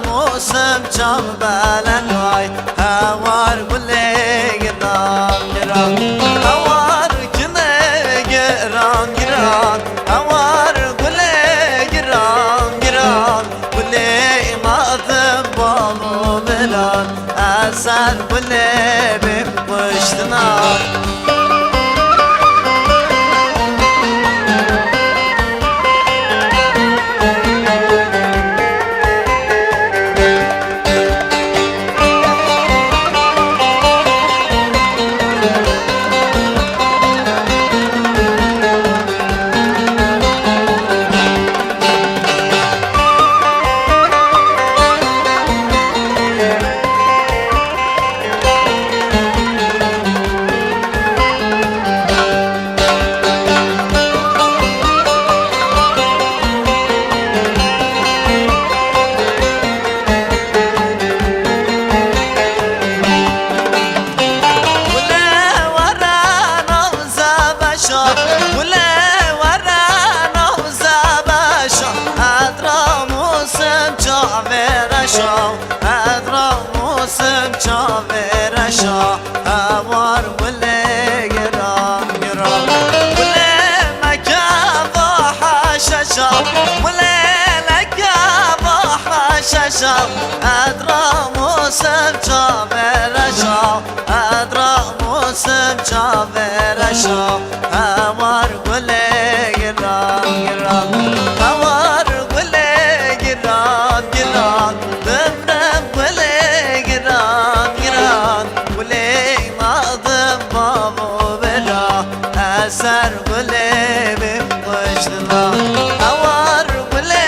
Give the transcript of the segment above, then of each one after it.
موسم جام بلنوای هوار گله گران گران هوار کنه گران گران هوار گله گران گران گله مادم بالو بلان اثر گله بیم پشتنا موسم چاویر شا هوار گله گران گران گله مکا و حششا گله لکا و حششا ادرا موسم چاویر شا ادرا موسم چاویر شا هوار گله گران گران هوار گله گران گران اثر گله بیم پشتنا هوار گله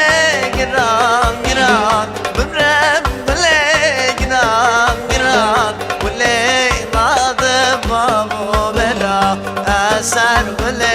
گران گران ببرم گله گران گران گله مادم بابو بلا اثر گله